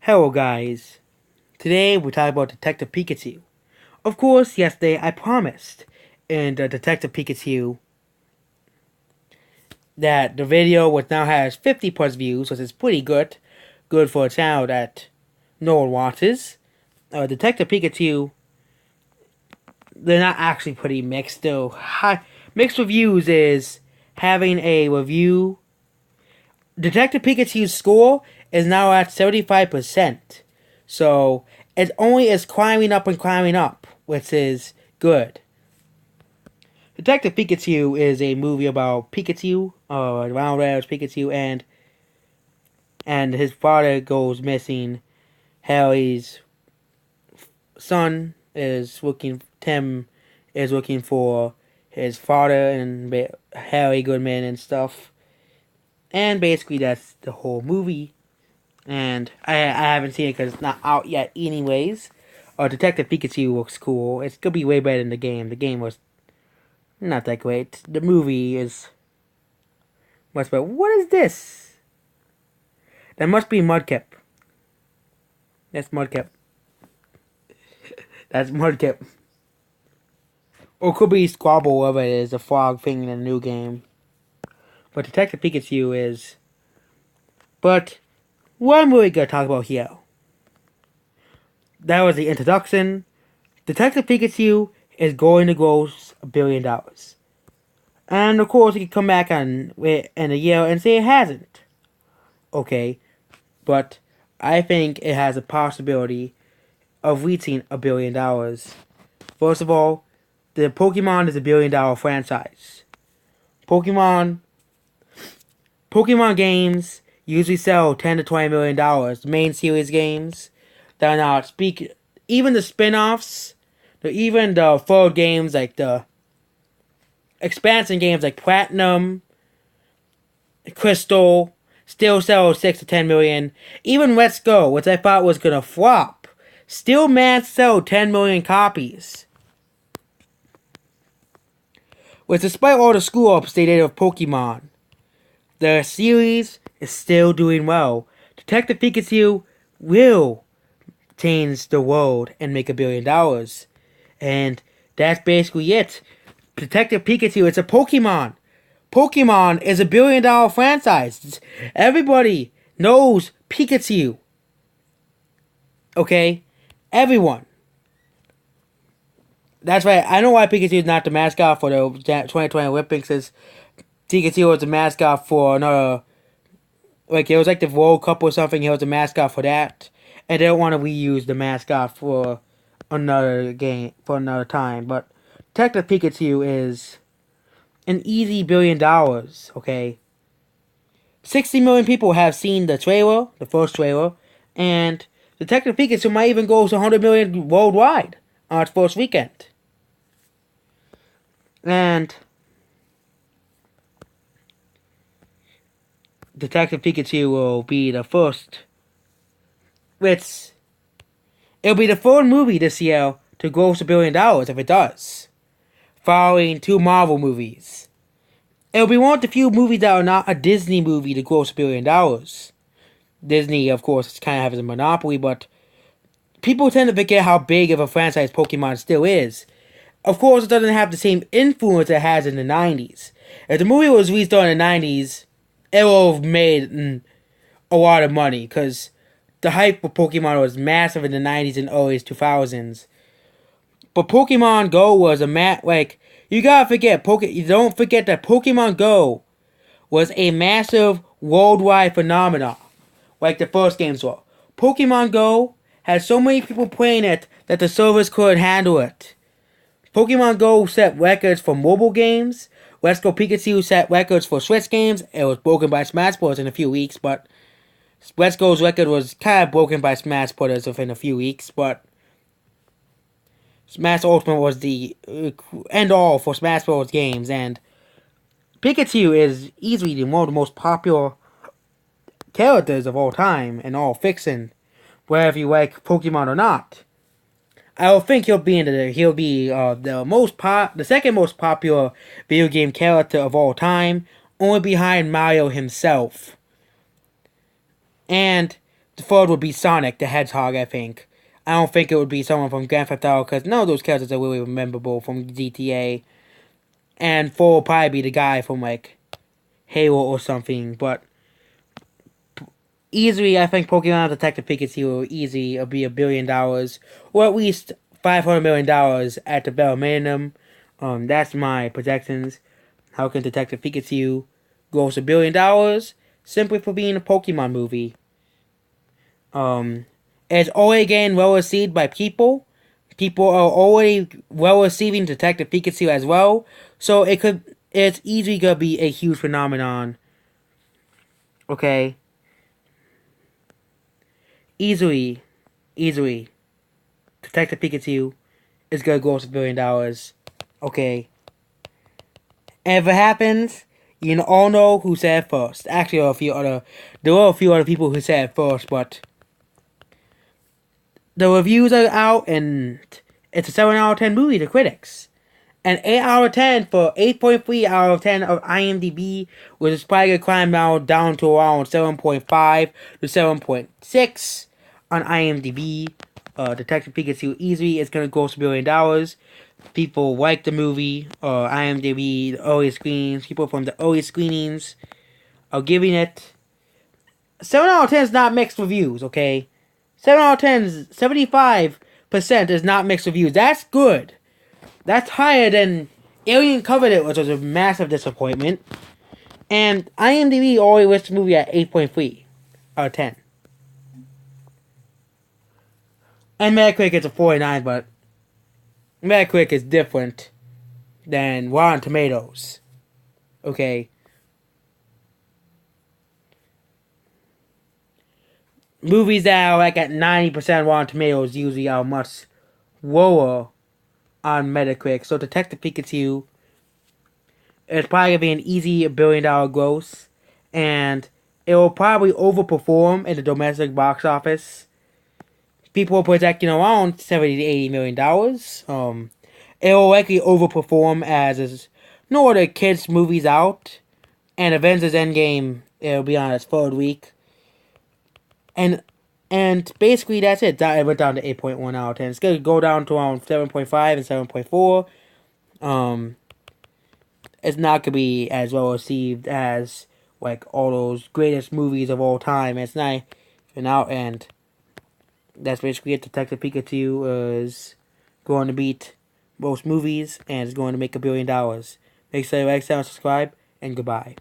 Hello guys, today we're talking about Detective Pikachu. Of course, yesterday I promised in the Detective Pikachu that the video which now has 50 plus views, which is pretty good. Good for a channel that no one watches. Detective Pikachu, they're not actually pretty mixed though. Mixed reviews is having a review. Detective Pikachu's score is now at 75%. So it only is climbing up and climbing up, which is good. Detective Pikachu is a movie about Pikachu, Round Rare's Pikachu, and his father goes missing. Harry's son is looking. Tim is looking for his father and Harry Goodman and stuff. And basically, that's the whole movie. And I haven't seen it because it's not out yet, anyways. Detective Pikachu looks cool. It's gonna be way better than the game. The game was not that great. The movie is much better. What is this? That must be Mudkip. That's Mudkip. That's Mudkip. Or it could be Squabble, whatever it is, the frog thing in the new game. But Detective Pikachu is. But what I'm really gonna talk about here. That was the introduction. Detective Pikachu is going to gross $1 billion. And of course, you can come back in a year and say it hasn't. Okay, but I think it has a possibility of reaching $1 billion. First of all, the Pokemon is $1 billion franchise. Pokemon games usually sell $10 to $20 million. The main series games, they're not even the spin-offs, even the third games like the expansion games like Platinum, Crystal, still sell 6 to 10 million. Even Let's Go, which I thought was gonna flop, still managed to sell 10 million copies. Which, despite all the screw ups they did with Pokemon, the series is still doing well. Detective Pikachu will change the world and make $1 billion. And that's basically it. Detective Pikachu, it's a Pokemon. Pokemon is $1 billion franchise. Everybody knows Pikachu. Okay? Everyone. That's right. I know why Pikachu is not the mascot for the 2020 Olympics. Is Pikachu was the mascot for another. Like, it was like the World Cup or something. He was the mascot for that. And they don't want to reuse the mascot for another game, for another time. But Detective Pikachu is an easy $1 billion, okay? 60 million people have seen the trailer, the first trailer, and Detective Pikachu might even go to 100 million worldwide on its first weekend. And Detective Pikachu will be the first, it'll be the third movie this year to gross $1 billion if it does, following 2 Marvel movies. It'll be one of the few movies that are not a Disney movie to gross $1 billion. Disney, of course, kind of has a monopoly, but people tend to forget how big of a franchise Pokemon still is. Of course, it doesn't have the same influence it has in the 90s. If the movie was released in the 90s, it would have made a lot of money, because the hype for Pokemon was massive in the 90s and early 2000s. But Pokemon Go was you gotta forget, you don't forget that Pokemon Go was a massive worldwide phenomenon, like the first games were. Pokemon Go had so many people playing it that the servers couldn't handle it. Pokemon Go set records for mobile games. Let's Go Pikachu set records for Switch games. It was broken by Smash Bros. In a few weeks, but Let's Go's record was kind of broken by Smash Bros. Within a few weeks, but Smash Ultimate was the end all for Smash Bros. Games, and Pikachu is easily one of the most popular characters of all time in all fiction, whether you like Pokemon or not. I don't think he'll be the second most popular video game character of all time, only behind Mario himself. And The third would be Sonic the Hedgehog, I think. I don't think it would be someone from Grand Theft Auto, because none of those characters are really memorable from GTA. And 4 will probably be the guy from, like, Halo or something. But easily, I think Pokemon Detective Pikachu will easily be $1 billion. Or at least $500 million at the bare minimum. That's my projections. How can Detective Pikachu gross $1 billion? Simply for being a Pokemon movie. It's already getting well received by people. People are already well receiving Detective Pikachu as well. So it's easily gonna be a huge phenomenon. Okay? Easily. Detective Pikachu is gonna gross $1 billion. Okay? And if it happens, you all know who said it first. Actually, there were a few other people who said it first, but the reviews are out, and it's a 7 out of 10 movie to critics. And 8 out of 10 for 8.3 out of 10 of IMDb, which is probably going to climb down to around 7.5 to 7.6 on IMDb. Detective Pikachu easily is going to gross $1 billion. People like the movie. IMDb, the early screenings, people from the early screenings are giving it 7 out of 10 is not mixed reviews, okay? 7 out of 10 is 75% is not mixed reviews. That's good. That's higher than Alien Covenant, which was a massive disappointment. And IMDb already lists the movie at 8.3 out of 10. And Metacritic is a 49, but Metacritic is different than Rotten Tomatoes. Okay? Movies that are like at 90% Rotten Tomatoes usually are much lower on Metacritic. So Detective Pikachu is probably going to be an easy $1 billion gross. And it will probably overperform in the domestic box office. People are projecting around $70 to $80 million. It will likely overperform as there's no other kids' movies out. And Avengers Endgame, it'll be on its third week. And basically that's it. It went down to 8.1 out of 10. It's going to go down to around 7.5 and 7.4. It's not going to be as well received as like all those greatest movies of all time. It's not even out, and that's basically it. Detective Pikachu is going to beat most movies and is going to make $1 billion. Make sure you like, subscribe, and goodbye.